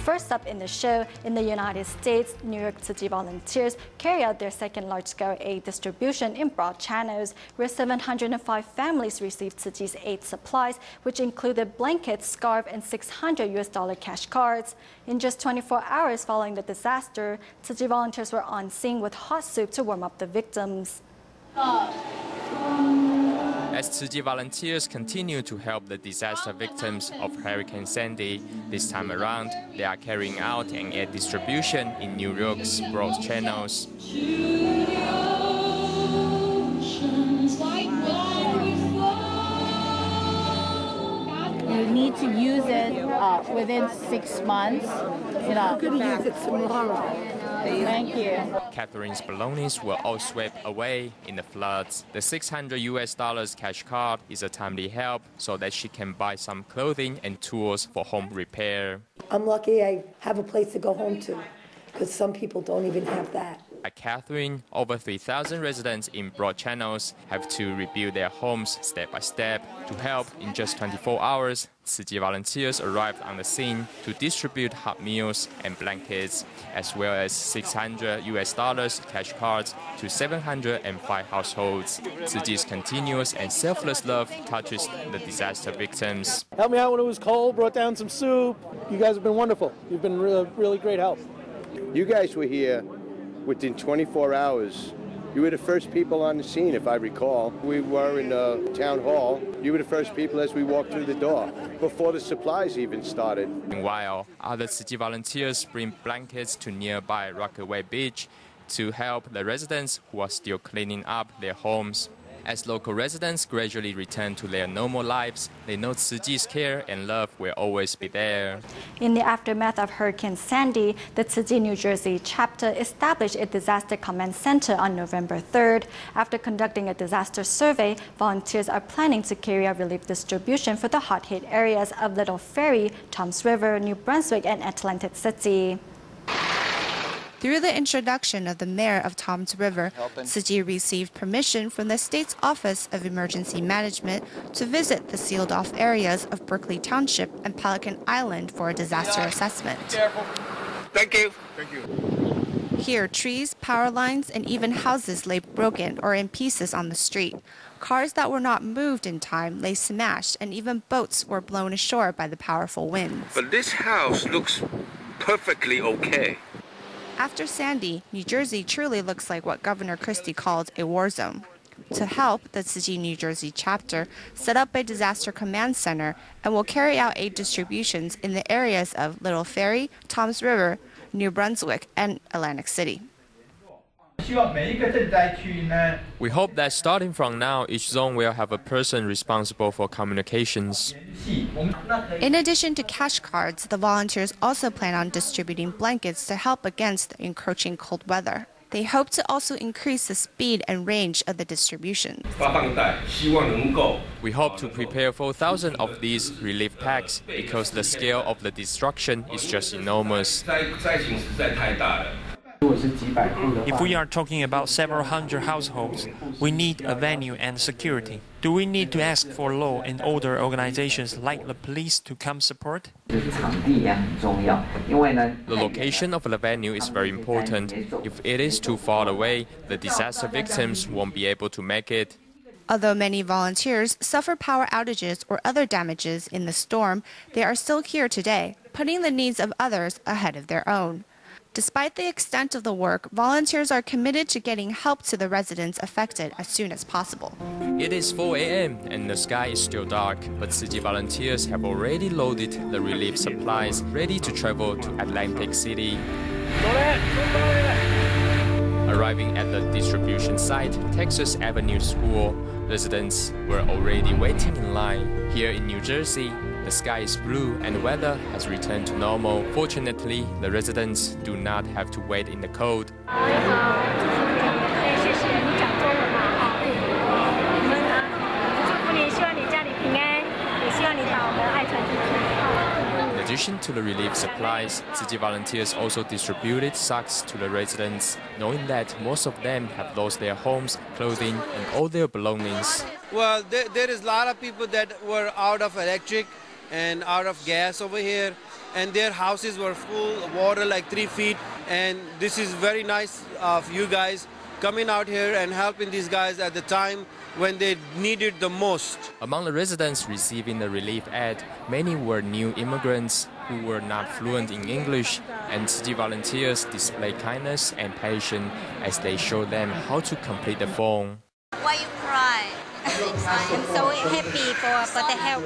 First up in the show, in the United States, New York Tzu-Chi volunteers carry out their second large-scale aid distribution in broad channels, where 705 families received Tzu-Chi's aid supplies, which included blankets, scarf, and $600 cash cards. In just 24 hours following the disaster, Tzu-Chi volunteers were on scene with hot soup to warm up the victims. As Tzu-Chi volunteers continue to help the disaster victims of Hurricane Sandy, this time around, they are carrying out an aid distribution in New York's broad channels. You need to use it within 6 months. I'm going to use it tomorrow. Thank you. Catherine's belongings were all swept away in the floods. The $600 cash card is a timely help so that she can buy some clothing and tools for home repair. I'm lucky I have a place to go home to, because some people don't even have that. Like Catherine, over 3,000 residents in broad channels have to rebuild their homes step by step. To help, in just 24 hours, Tzu-Chi volunteers arrived on the scene to distribute hot meals and blankets, as well as $600 cash cards to 705 households. Tzu-Chi's continuous and selfless love touches the disaster victims. Helped me out when it was cold, brought down some soup. You guys have been wonderful. You've been really great help. You guys were here within 24 hours. You were the first people on the scene, if I recall. We were in the town hall. You were the first people as we walked through the door, before the supplies even started. Meanwhile, other Tzu-Chi volunteers bring blankets to nearby Rockaway Beach to help the residents who are still cleaning up their homes. As local residents gradually return to their normal lives, they know Tzu-Chi's care and love will always be there. In the aftermath of Hurricane Sandy, the Tzu-Chi New Jersey chapter established a disaster command center on November 3rd. After conducting a disaster survey, volunteers are planning to carry out relief distribution for the hot-hit areas of Little Ferry, Toms River, New Brunswick, and Atlantic City. Through the introduction of the mayor of Toms River, Tzu-Chi received permission from the state's Office of Emergency Management to visit the sealed-off areas of Berkeley Township and Pelican Island for a disaster assessment. Thank you. Thank you. Here, trees, power lines, and even houses lay broken or in pieces on the street. Cars that were not moved in time lay smashed, and even boats were blown ashore by the powerful winds. But this house looks perfectly okay. After Sandy, New Jersey truly looks like what Governor Christie called a war zone. To help, the Tzu-Chi New Jersey chapter set up a disaster command center and will carry out aid distributions in the areas of Little Ferry, Toms River, New Brunswick, and Atlantic City. We hope that starting from now, each zone will have a person responsible for communications. In addition to cash cards, the volunteers also plan on distributing blankets to help against the encroaching cold weather. They hope to also increase the speed and range of the distribution. We hope to prepare 4,000 of these relief packs because the scale of the destruction is just enormous. If we are talking about several hundred households, we need a venue and security. Do we need to ask for law and order organizations like the police to come support? The location of the venue is very important. If it is too far away, the disaster victims won't be able to make it. Although many volunteers suffer power outages or other damages in the storm, they are still here today, putting the needs of others ahead of their own. Despite the extent of the work, volunteers are committed to getting help to the residents affected as soon as possible. It is 4 a.m. and the sky is still dark, but Tzu-Chi volunteers have already loaded the relief supplies, ready to travel to Atlantic City. Arriving at the distribution site, Texas Avenue School, residents were already waiting in line. Here in New Jersey, the sky is blue and the weather has returned to normal. Fortunately, the residents do not have to wait in the cold. In addition to the relief supplies, Tzu-Chi volunteers also distributed socks to the residents, knowing that most of them have lost their homes, clothing, and all their belongings. Well, there is a lot of people that were out of electric and out of gas over here, and their houses were full of water, like 3 feet. And this is very nice of you guys coming out here and helping these guys at the time when they needed the most. Among the residents receiving the relief aid, many were new immigrants who were not fluent in English, and Tzu-Chi volunteers displayed kindness and patience as they showed them how to complete the form. Why you cry? I'm so happy for the help.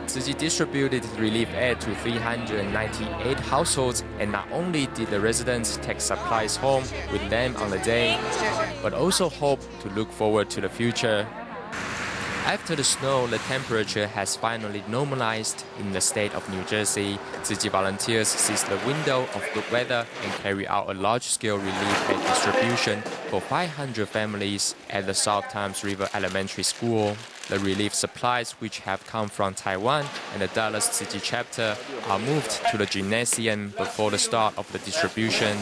Tzu-Chi distributed relief aid to 398 households, and not only did the residents take supplies home with them on the day, but also hope to look forward to the future. After the snow, the temperature has finally normalized in the state of New Jersey. Tzu-Chi volunteers seized the window of good weather and carry out a large-scale relief aid distribution for 500 families at the South Thames River Elementary School. The relief supplies, which have come from Taiwan and the Dallas Tzu-Chi chapter, are moved to the gymnasium before the start of the distribution.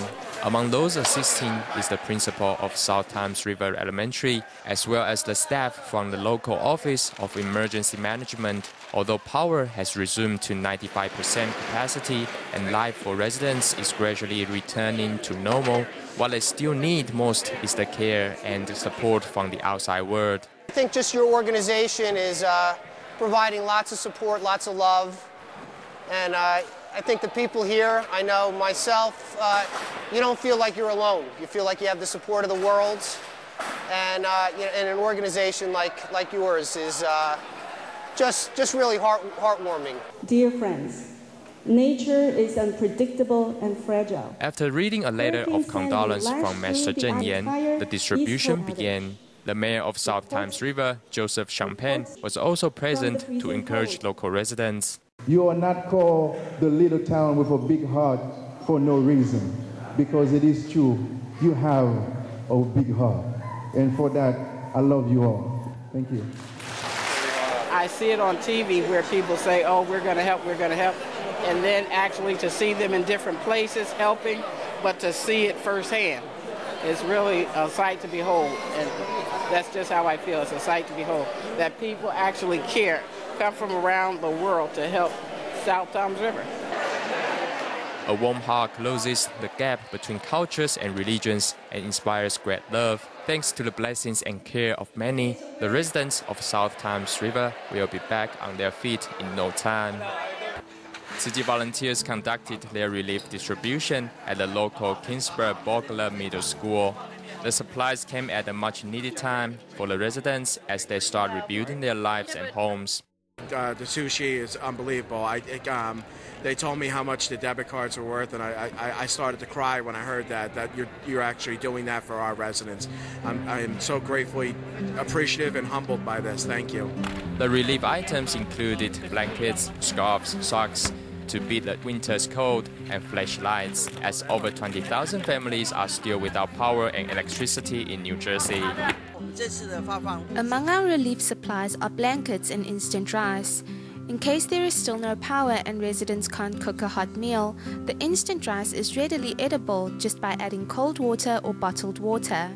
Among those assisting is the principal of South Thames River Elementary, as well as the staff from the local Office of Emergency Management. Although power has resumed to 95% capacity and life for residents is gradually returning to normal, what they still need most is the care and the support from the outside world. I think just your organization is providing lots of support, lots of love, and I think the people here, I know myself, you don't feel like you're alone. You feel like you have the support of the world, and, and an organization like yours is just really heartwarming. Dear friends, nature is unpredictable and fragile. After reading a letter of condolence from Master Zheng Yan, the distribution began. The mayor of South Thames River, Joseph Champagne, was also present to encourage local residents. You are not called the little town with a big heart for no reason, because it is true, you have a big heart. And for that, I love you all. Thank you. I see it on TV where people say, oh, we're going to help, and then actually to see them in different places helping, but to see it firsthand. It's really a sight to behold, and that's just how I feel. It's a sight to behold, that people actually care, come from around the world to help South Thames River. A warm heart closes the gap between cultures and religions and inspires great love. Thanks to the blessings and care of many, the residents of South Thames River will be back on their feet in no time. Tzu-Chi volunteers conducted their relief distribution at the local Kingsburg-Bogler Middle School. The supplies came at a much-needed time for the residents as they start rebuilding their lives and homes. The Tzu-Chi is unbelievable. They told me how much the debit cards were worth, and I started to cry when I heard that you're actually doing that for our residents. I'm so gratefully appreciative and humbled by this. Thank you. The relief items included blankets, scarves, socks, to beat the winter's cold, and flashlights, as over 20,000 families are still without power and electricity in New Jersey. Among our relief supplies are blankets and instant rice. In case there is still no power and residents can't cook a hot meal, the instant rice is readily edible just by adding cold water or bottled water.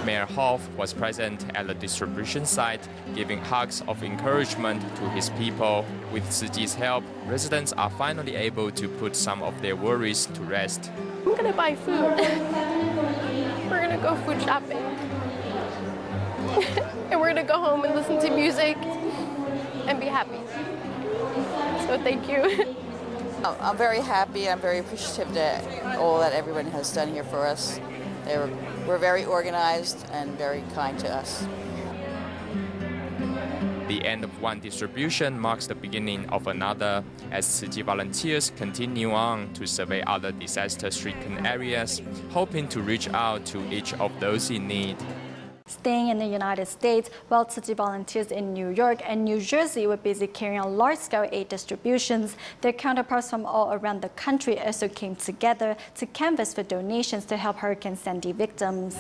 Mayor Hoff was present at the distribution site, giving hugs of encouragement to his people. With Tzu-Chi's help, residents are finally able to put some of their worries to rest. I'm gonna buy food. We're gonna go food shopping. And we're gonna go home and listen to music and be happy. So thank you. I'm very happy. I'm very appreciative to all that everyone has done here for us. We're very organized and very kind to us. The end of one distribution marks the beginning of another, as Tzu-Chi volunteers continue on to survey other disaster-stricken areas, hoping to reach out to each of those in need. Staying in the United States, while Tzu-Chi volunteers in New York and New Jersey were busy carrying out large-scale aid distributions, their counterparts from all around the country also came together to canvass for donations to help Hurricane Sandy victims.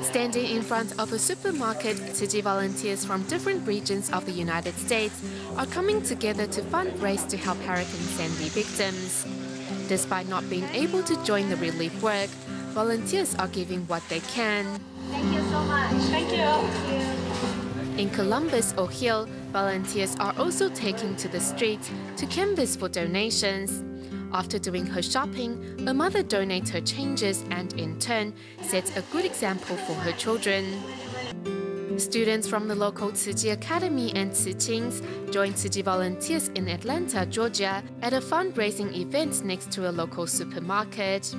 Standing in front of a supermarket, Tzu-Chi volunteers from different regions of the United States are coming together to fundraise to help Hurricane Sandy victims. Despite not being able to join the relief work, volunteers are giving what they can. Thank you so much. Thank you. In Columbus, Ohio, Volunteers are also taking to the streets to canvass for donations. After doing her shopping, a mother donates her changes and, in turn, sets a good example for her children. Students from the local Tzu-Chi Academy and Tzu-Chings joined Tzu-Chi volunteers in Atlanta, Georgia, at a fundraising event next to a local supermarket.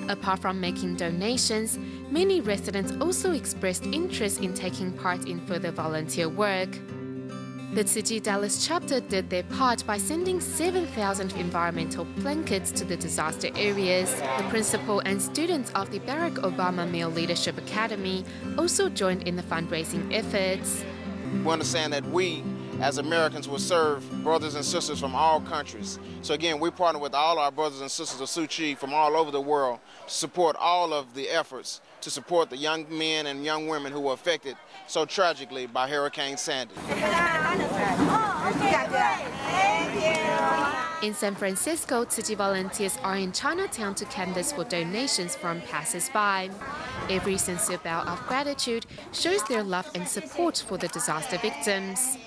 Apart from making donations, many residents also expressed interest in taking part in further volunteer work. The Tzu-Chi Dallas chapter did their part by sending 7,000 environmental blankets to the disaster areas. The principal and students of the Barack Obama Male Leadership Academy also joined in the fundraising efforts. We understand that we, as Americans, will serve brothers and sisters from all countries. So again, we partner with all our brothers and sisters of Tzu-Chi from all over the world to support all of the efforts to support the young men and young women who were affected so tragically by Hurricane Sandy. In San Francisco, Tzu-Chi volunteers are in Chinatown to canvass for donations from passers-by. Every sincere bow of gratitude shows their love and support for the disaster victims.